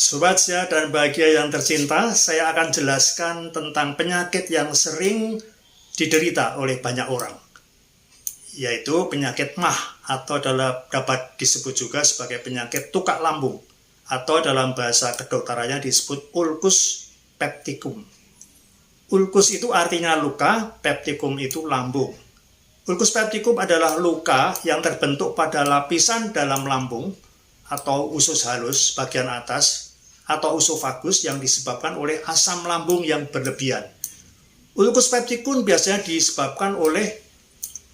Sobat sehat dan bahagia yang tercinta, saya akan jelaskan tentang penyakit yang sering diderita oleh banyak orang, yaitu penyakit MAH atau dapat disebut juga sebagai penyakit tukak lambung atau dalam bahasa kedokterannya disebut ulcus pepticum. Ulcus itu artinya luka, pepticum itu lambung. Ulcus pepticum adalah luka yang terbentuk pada lapisan dalam lambung atau usus halus bagian atas atau usofagus yang disebabkan oleh asam lambung yang berlebihan. Ulcus pepticum biasanya disebabkan oleh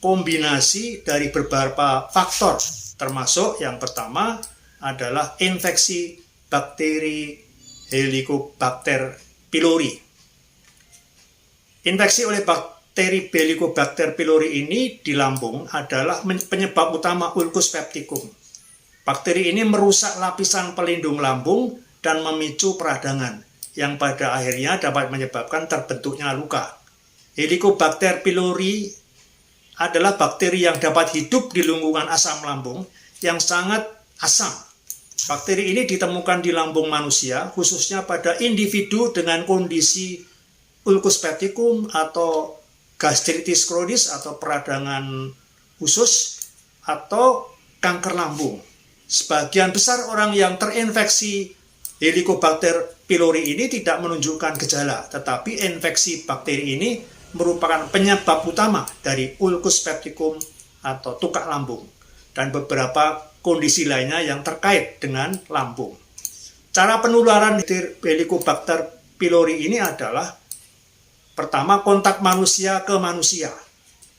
kombinasi dari beberapa faktor, termasuk yang pertama adalah infeksi bakteri Helicobacter pylori. Infeksi oleh bakteri Helicobacter pylori ini di lambung adalah penyebab utama ulcus pepticum. Bakteri ini merusak lapisan pelindung lambung dan memicu peradangan, yang pada akhirnya dapat menyebabkan terbentuknya luka. Helicobacter pylori adalah bakteri yang dapat hidup di lingkungan asam lambung yang sangat asam. Bakteri ini ditemukan di lambung manusia, khususnya pada individu dengan kondisi ulcus pepticum atau gastritis kronis atau peradangan usus atau kanker lambung. Sebagian besar orang yang terinfeksi Helicobacter pylori ini tidak menunjukkan gejala, tetapi infeksi bakteri ini merupakan penyebab utama dari ulcus pepticum atau tukak lambung dan beberapa kondisi lainnya yang terkait dengan lambung. Cara penularan Helicobacter pylori ini adalah pertama, kontak manusia ke manusia.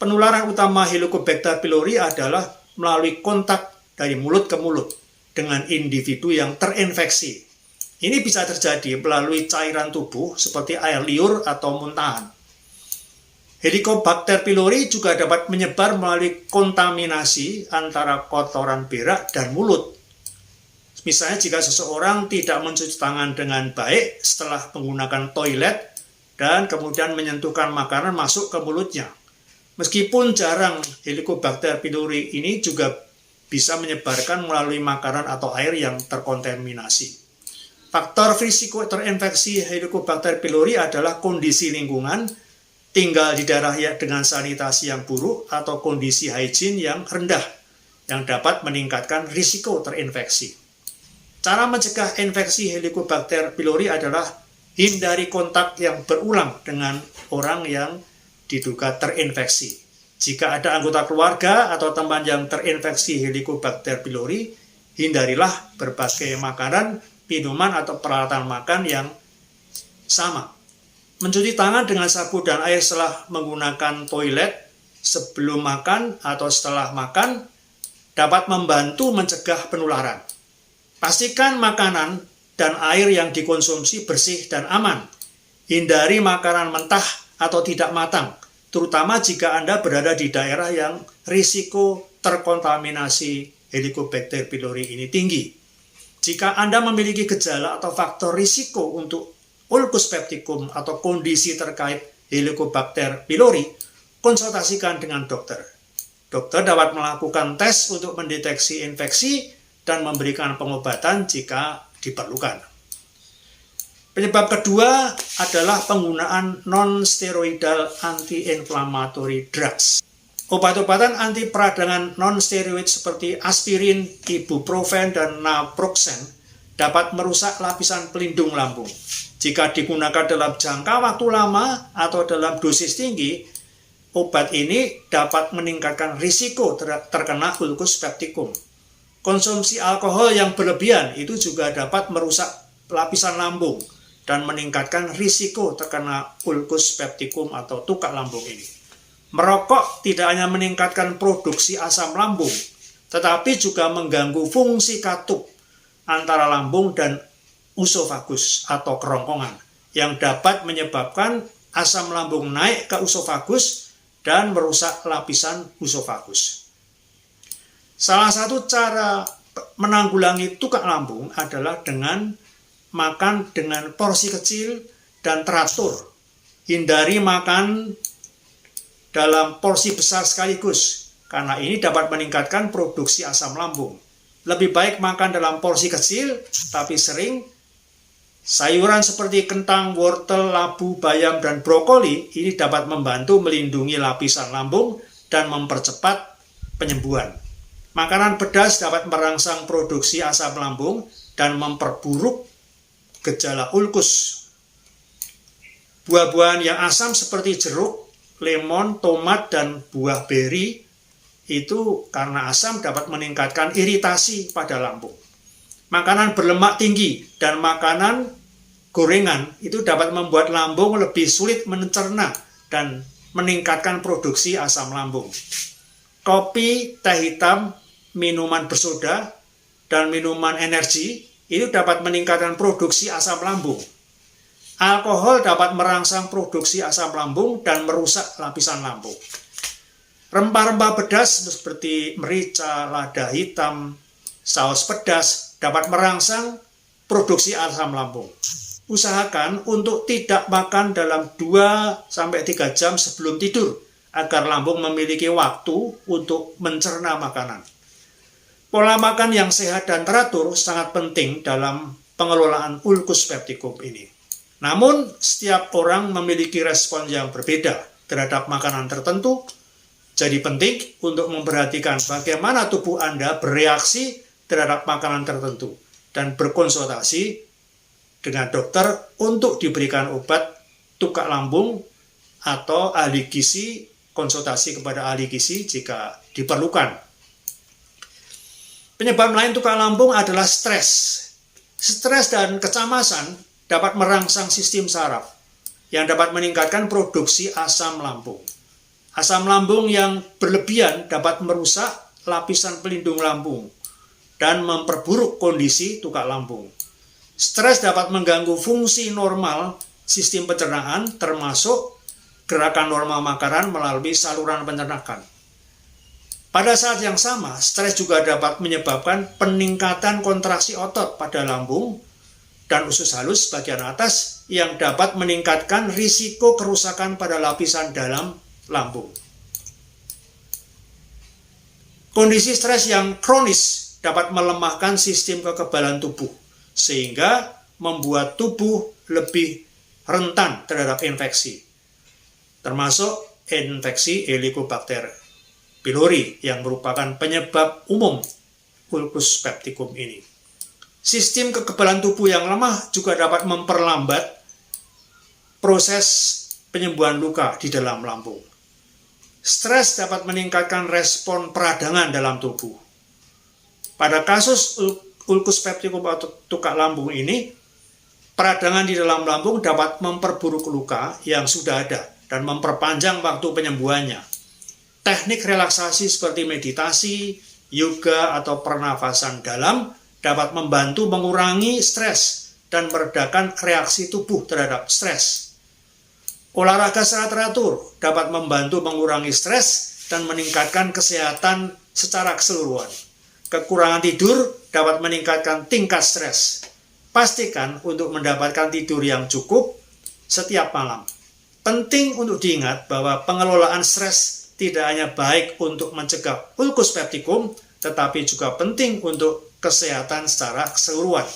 Penularan utama Helicobacter pylori adalah melalui kontak dari mulut ke mulut dengan individu yang terinfeksi. Ini bisa terjadi melalui cairan tubuh seperti air liur atau muntahan. Helicobacter pylori juga dapat menyebar melalui kontaminasi antara kotoran berak dan mulut. Misalnya jika seseorang tidak mencuci tangan dengan baik setelah menggunakan toilet dan kemudian menyentuhkan makanan masuk ke mulutnya. Meskipun jarang, Helicobacter pylori ini juga bisa menyebarkan melalui makanan atau air yang terkontaminasi. Faktor risiko terinfeksi Helicobacter pylori adalah kondisi lingkungan, tinggal di daerah dengan sanitasi yang buruk atau kondisi hygiene yang rendah yang dapat meningkatkan risiko terinfeksi. Cara mencegah infeksi Helicobacter pylori adalah hindari kontak yang berulang dengan orang yang diduga terinfeksi. Jika ada anggota keluarga atau teman yang terinfeksi Helicobacter pylori, hindarilah berbagai makanan, minuman atau peralatan makan yang sama. Mencuci tangan dengan sabun dan air setelah menggunakan toilet, sebelum makan atau setelah makan, dapat membantu mencegah penularan. Pastikan makanan dan air yang dikonsumsi bersih dan aman. Hindari makanan mentah atau tidak matang, terutama jika Anda berada di daerah yang risiko terkontaminasi Helicobacter pylori ini tinggi. Jika Anda memiliki gejala atau faktor risiko untuk ulcus pepticum atau kondisi terkait Helicobacter pylori, konsultasikan dengan dokter. Dokter dapat melakukan tes untuk mendeteksi infeksi dan memberikan pengobatan jika diperlukan. Penyebab kedua adalah penggunaan non-steroidal anti-inflammatory drugs. Obat-obatan anti peradangan non-steroid seperti aspirin, ibuprofen, dan naproxen dapat merusak lapisan pelindung lambung. Jika digunakan dalam jangka waktu lama atau dalam dosis tinggi, obat ini dapat meningkatkan risiko terkena ulcus pepticum. Konsumsi alkohol yang berlebihan itu juga dapat merusak lapisan lambung dan meningkatkan risiko terkena ulcus pepticum atau tukak lambung ini. Merokok tidak hanya meningkatkan produksi asam lambung, tetapi juga mengganggu fungsi katup antara lambung dan usofagus atau kerongkongan, yang dapat menyebabkan asam lambung naik ke usofagus dan merusak lapisan usofagus. Salah satu cara menanggulangi tukak lambung adalah dengan makan dengan porsi kecil dan teratur. Hindari makan dalam porsi besar sekaligus, karena ini dapat meningkatkan produksi asam lambung. Lebih baik makan dalam porsi kecil, tapi sering, Sayuran seperti kentang, wortel, labu, bayam, dan brokoli ini dapat membantu melindungi lapisan lambung dan mempercepat penyembuhan. Makanan pedas dapat merangsang produksi asam lambung dan memperburuk gejala ulkus. Buah-buahan yang asam seperti jeruk, lemon, tomat, dan buah beri itu karena asam dapat meningkatkan iritasi pada lambung. Makanan berlemak tinggi dan makanan gorengan itu dapat membuat lambung lebih sulit mencerna dan meningkatkan produksi asam lambung. Kopi, teh hitam, minuman bersoda, dan minuman energi itu dapat meningkatkan produksi asam lambung. Alkohol dapat merangsang produksi asam lambung dan merusak lapisan lambung. Rempah-rempah pedas seperti merica, lada hitam, saus pedas dapat merangsang produksi asam lambung. Usahakan untuk tidak makan dalam 2-3 jam sebelum tidur agar lambung memiliki waktu untuk mencerna makanan. Pola makan yang sehat dan teratur sangat penting dalam pengelolaan ulcus pepticum ini. Namun, setiap orang memiliki respon yang berbeda terhadap makanan tertentu. Jadi penting untuk memperhatikan bagaimana tubuh Anda bereaksi terhadap makanan tertentu dan berkonsultasi dengan dokter untuk diberikan obat tukak lambung atau ahli gizi, konsultasi kepada ahli gizi jika diperlukan. Penyebab lain tukak lambung adalah stres. Stres dan kecemasan dapat merangsang sistem saraf yang dapat meningkatkan produksi asam lambung. Asam lambung yang berlebihan dapat merusak lapisan pelindung lambung dan memperburuk kondisi tukak lambung. Stres dapat mengganggu fungsi normal sistem pencernaan termasuk gerakan normal makanan melalui saluran pencernaan. Pada saat yang sama, stres juga dapat menyebabkan peningkatan kontraksi otot pada lambung dan usus halus bagian atas yang dapat meningkatkan risiko kerusakan pada lapisan dalam lambung. Kondisi stres yang kronis dapat melemahkan sistem kekebalan tubuh, sehingga membuat tubuh lebih rentan terhadap infeksi, termasuk infeksi Helicobacter pylori yang merupakan penyebab umum ulcus pepticum ini. Sistem kekebalan tubuh yang lemah juga dapat memperlambat proses penyembuhan luka di dalam lambung. Stres dapat meningkatkan respon peradangan dalam tubuh. Pada kasus ulcus pepticum atau tukak lambung ini, peradangan di dalam lambung dapat memperburuk luka yang sudah ada dan memperpanjang waktu penyembuhannya. Teknik relaksasi seperti meditasi, yoga, atau pernafasan dalam dapat membantu mengurangi stres dan meredakan reaksi tubuh terhadap stres. Olahraga secara teratur dapat membantu mengurangi stres dan meningkatkan kesehatan secara keseluruhan. Kekurangan tidur dapat meningkatkan tingkat stres. Pastikan untuk mendapatkan tidur yang cukup setiap malam. Penting untuk diingat bahwa pengelolaan stres tidak hanya baik untuk mencegah ulcus pepticum, tetapi juga penting untuk kesehatan secara keseluruhan.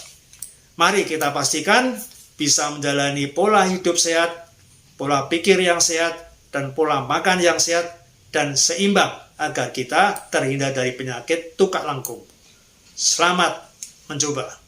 Mari kita pastikan bisa menjalani pola hidup sehat, pola pikir yang sehat, dan pola makan yang sehat dan seimbang agar kita terhindar dari penyakit tukak lambung. Selamat mencoba.